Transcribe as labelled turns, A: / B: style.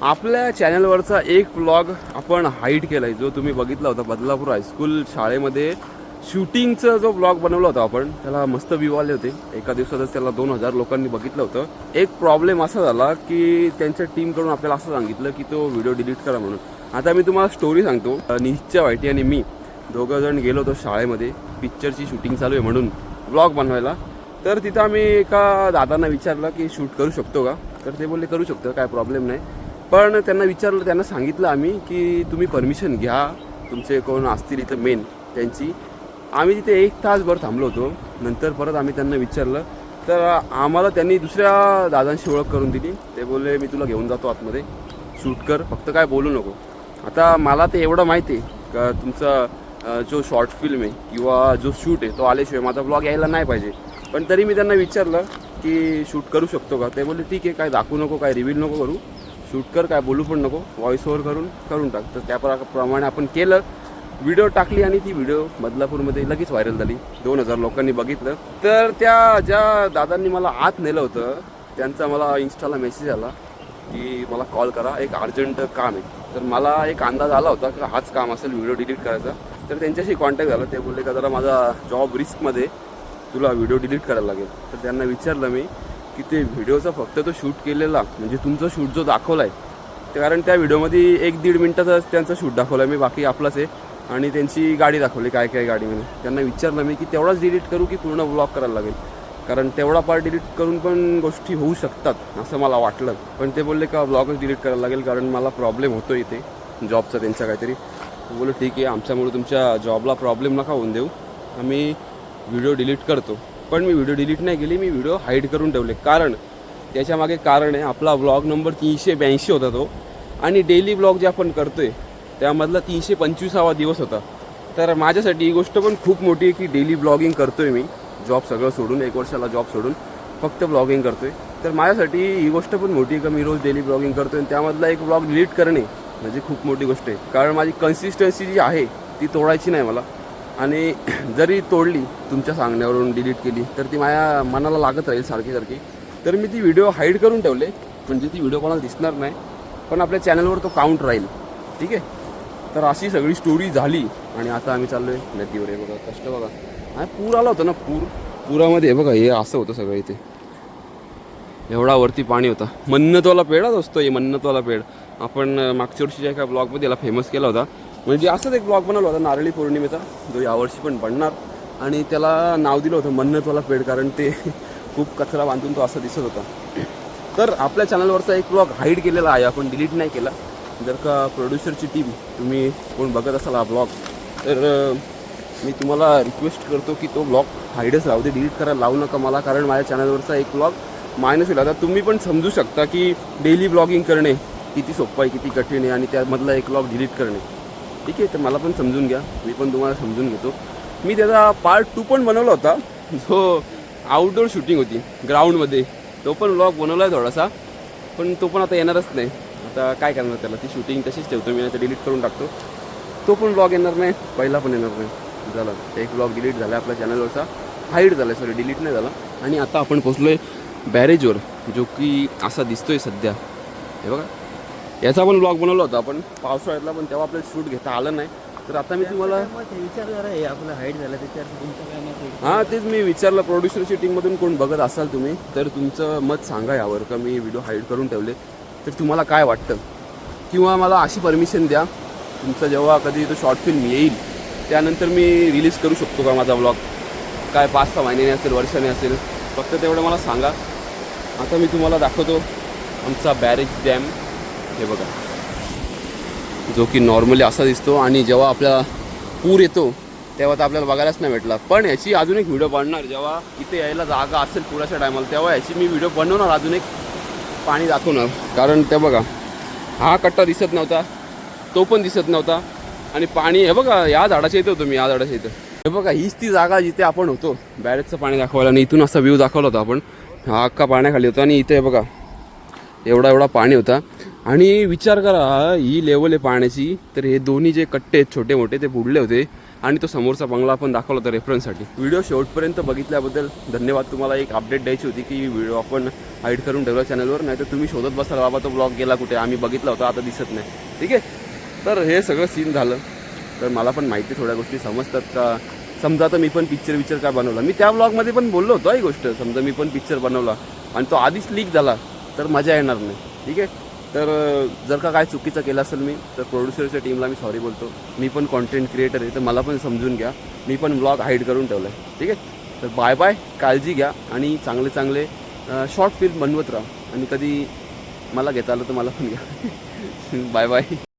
A: आपल्या चॅनलवरचा एक व्लॉग आपण हाईड केला आहे, जो तुम्ही बघितला होता बदलापूर हायस्कूल शाळेमध्ये शूटिंगचा जो व्लॉग बनवला होता आपण. त्याला मस्त व्ह्यू आले होते. एका दिवसातच त्याला 2000 लोकांनी बघितलं होतं. एक प्रॉब्लेम असा झाला की त्यांच्या टीमकडून आपल्याला असं सांगितलं की तो व्हिडिओ डिलीट करा म्हणून. आता मी तुम्हाला स्टोरी सांगतो. निश्चय वाईटी आणि मी दोघं जण गेलो होतो शाळेमध्ये, पिक्चरची शूटिंग चालू आहे म्हणून व्लॉग बनवायला. तर तिथं आम्ही एका दादांना विचारलं की शूट करू शकतो का, तर ते बोलले करू शकतो, काय प्रॉब्लेम नाही. पण त्यांना विचारलं, त्यांना सांगितलं आम्ही की तुम्ही परमिशन घ्या, तुमचे कोण असतील इथं मेन त्यांची. आम्ही तिथे 1 तासभर थांबलो होतो. नंतर परत आम्ही त्यांना विचारलं तर आम्हाला त्यांनी दुसऱ्या दादांशी ओळख करून दिली. ते बोलले मी तुला घेऊन जातो आतमध्ये, शूट कर, फक्त काय बोलू नको. आता मला ते एवढं माहिती आहे का तुमचा जो शॉर्ट फिल्म आहे किंवा जो शूट आहे तो आल्याशिवाय माझा ब्लॉग यायला नाही पाहिजे. पण तरी मी त्यांना विचारलं की शूट करू शकतो का. ते बोलले ठीक आहे, काय दाखवू नको, काय रिव्हील नको करू, शूट कर, काय बोलू पण नको, व्हॉइस ओव्हर करून टाक. तर त्याप्रमाणे आपण केलं, व्हिडिओ टाकली आणि ती व्हिडिओ बदलापूरमध्ये लगेच व्हायरल झाली. 2000 लोकांनी बघितलं. तर त्या ज्या दादांनी मला आत नेलं होतं त्यांचा मला इंस्टाला मेसेज आला की मला कॉल करा, एक अर्जंट काम आहे. तर मला एक अंदाज आला होता की हाच काम असेल व्हिडिओ डिलीट करायचा. तर त्यांच्याशी कॉन्टॅक्ट झाला. ते बोलले का जरा माझा जॉब रिस्कमध्ये, तुला व्हिडिओ डिलीट करायला लागेल. तर त्यांना विचारलं मी की ते व्हिडिओचा फक्त तो शूट केलेला म्हणजे तुमचा शूट जो दाखवला आहे, ते कारण त्या व्हिडिओमध्ये 1-1.5 मिनटाचा त्यांचा शूट दाखवला आहे मी, बाकी आपलाच आहे. आणि त्यांची गाडी दाखवली, काय काय गाडीमध्ये. त्यांना विचारलं मी की तेवढाच डिलीट करू की पूर्ण व्लॉग करायला लागेल, कारण तेवढा पार्ट डिलीट करून पण गोष्टी होऊ शकतात असं मला वाटलं. पण ते बोलले का व्लॉगच डिलीट करायला लागेल कारण मला प्रॉब्लेम होतो इथे जॉबचा त्यांचा काहीतरी. बोललो ठीक आहे, आमच्यामुळे तुमच्या जॉबला प्रॉब्लेम नका होऊन देऊ, आम्ही व्हिडिओ डिलीट करतो. पण मी व्हिडिओ डिलीट नाही केली, मी व्हिडिओ हाईड करून ठेवले. कारण त्याच्यामागे कारण आहे, आपला व्लॉग नंबर 382 होता तो, आणि डेली व्लॉग जे आपण करतो आहे त्यामधला 325वा दिवस होता. तर माझ्यासाठी ही गोष्ट पण खूप मोठी आहे की डेली ब्लॉगिंग करतो आहे मी, जॉब सगळं सोडून, 1 वर्षाला जॉब सोडून फक्त ब्लॉगिंग करतो आहे. तर माझ्यासाठी ही गोष्ट पण मोठी आहे का मी रोज डेली ब्लॉगिंग करतो आहे. त्यामधला एक ब्लॉग डिलीट करणे म्हणजे खूप मोठी गोष्ट आहे. कारण माझी कन्सिस्टन्सी जी आहे ती तोडायची नाही मला, आणि जरी तोडली तुमच्या सांगण्यावरून डिलीट केली तर ती माझ्या मनाला लागत राहील सारखी. तर मी ती व्हिडिओ हाईड करून ठेवले, म्हणजे ती व्हिडिओ कोणाला दिसणार नाही, पण आपल्या चॅनलवर तो काउंट राहील. ठीक आहे. तर अशी सगळी स्टोरी झाली. आणि आता आम्ही चाललो आहे नदीवर. आहे बघा कष्ट, बघा आणि पूर आला होता ना, पुरामध्ये बघा हे असं होतं सगळं. इथे एवढा वरती पाणी होता. मन्नतवाला पेढाच असतो हे, मन्नतवाला पेढ. आपण मागच्या वर्षीच्या एका ब्लॉगमध्ये याला फेमस केला होता. म्हणजे असंच एक ब्लॉग बनवला होता नारळी पौर्णिमेचा, जो यावर्षी पण बनणार. आणि त्याला नाव दिलं होतं मन्नतवाला पेढ, कारण ते खूप कचरा बांधून तो असं दिसत होता. तर आपल्या चॅनलवरचा एक ब्लॉग हाईड केलेला आहे, आपण डिलीट नाही केला. जर का प्रोड्युसरची टीम तुम्ही कोण बघत असाल हा ब्लॉग, तर मी तुम्हाला रिक्वेस्ट करतो की तो ब्लॉग हाईडच राहू दे, डिलीट करायला लावू नका मला, कारण माझ्या चॅनलवरचा एक ब्लॉग मायनस होईल. आता तुम्ही पण समजू शकता की डेली ब्लॉगिंग करणे किती सोपं आहे, किती कठीण आहे, आणि त्यामधला एक ब्लॉग डिलीट करणे. ठीक आहे. तर मला पण समजून घ्या, मी पण तुम्हाला समजून घेतो. मी त्याचा पार्ट 2 पण बनवला होता, जो आउटडोर शूटिंग होती ग्राउंडमध्ये. तो पण ब्लॉग बनवला आहे थोडासा, पण तो पण आता येणारच नाही. आता काय करणार त्याला, ती शूटिंग तशीच ठेवतो मी, आता डिलीट करून टाकतो. तो पण ब्लॉग येणार नाही, पहिला पण येणार नाही. झालं, एक ब्लॉग डिलीट झाला आपल्या चॅनलवरचा, हाईड झाला, सॉरी डिलीट नाही झाला. आणि आता आपण पोचलो आहे बॅरेजवर, जो की असा दिसतोय सध्या. हे बघा, याचा पण ब्लॉग बनवला होता आपण पावसाळ्यातला, पण तेव्हा आपल्याला शूट घेता आलं नाही. तर आता मी तुम्हाला
B: आपलं हाईट झालं त्याच्यावर
A: हां तेच मी विचारलं, प्रोड्युसर शूटिंगमधून कोण बघत असाल तुम्ही तर तुमचं मत सांगा यावर, का मी व्हिडिओ हाईड करून ठेवले तर तुम्हाला काय वाटतं. किंवा मला अशी परमिशन द्या, तुमचं जेव्हा कधी तो शॉर्ट फिल्म येईल त्यानंतर मी रिलीज करू शकतो का माझा ब्लॉग, काय 5-6 महिन्याने असेल, वर्षाने असेल, फक्त तेवढं मला सांगा. आता मी तुम्हाला दाखवतो आमचा बॅरेज डॅम. हे बघा, जो की नॉर्मली असा दिसतो, आणि जेव्हा आपला पूर येतो तेव्हा तर आपल्याला बघायलाच नाही भेटला. पण याची अजून एक व्हिडिओ बनणार, जेव्हा इथे यायला जागा असेल पुराच्या टायमाला, तेव्हा याची मी व्हिडिओ बनवणार, अजून एक पाणी दाखवणार. कारण ते बघा, हा कट्टा दिसत नव्हता, तो पण दिसत नव्हता, आणि पाणी हे बघा या झाडाच्या इथं होतो मी, या झाडाच्या इथं. हे बघा, हीच ती जागा जिथे आपण होतो बॅरेजचं पाणी दाखवायला, आणि इथून असा व्ह्यू दाखवला होता आपण. हा अख्खा पाण्याखाली होता, आणि इथे बघा एवढा पाणी होता. आणि विचार करा ही लेवल आहे पाण्याची, तर हे दोन्ही जे कट्टे आहेत छोटे मोठे ते बुडले होते आणि तो समोरचा बंगला आपण दाखवला होता रेफरन्ससाठी. व्हिडिओ शेवटपर्यंत बघितल्याबद्दल धन्यवाद. तुम्हाला एक अपडेट द्यायची होती की व्हिडिओ आपण हाईड करून ठेवला चॅनलवर, नाही तर तुम्ही शोधत बसाल बाबा तो ब्लॉग गेला कुठे, आम्ही बघितला होता आता दिसत नाही. ठीक आहे, तर हे सगळं सीन झालं. तर मला पण माहिती थोड्या गोष्टी समजतात का. समजा तर मी पण पिक्चर काय बनवला, मी त्या ब्लॉगमध्ये पण बोललो होतो ही गोष्ट. समजा मी पण पिक्चर बनवला आणि तो आधीच लीक झाला तर मजा येणार नाही. ठीक आहे, तर जर का काय चुकीचं केलं असेल मी, तर प्रोड्युसरच्या टीमला मी सॉरी बोलतो. मी पण कॉन्टेंट क्रिएटर आहे, तर मला पण समजून घ्या. मी पण ब्लॉग हाईड करून ठेवला आहे. ठीक आहे, तर बाय बाय, काळजी घ्या आणि चांगले चांगले शॉर्ट फिल्म बनवत राहा. आणि कधी मला घेता आलं तर मला पण घ्या. Bye bye.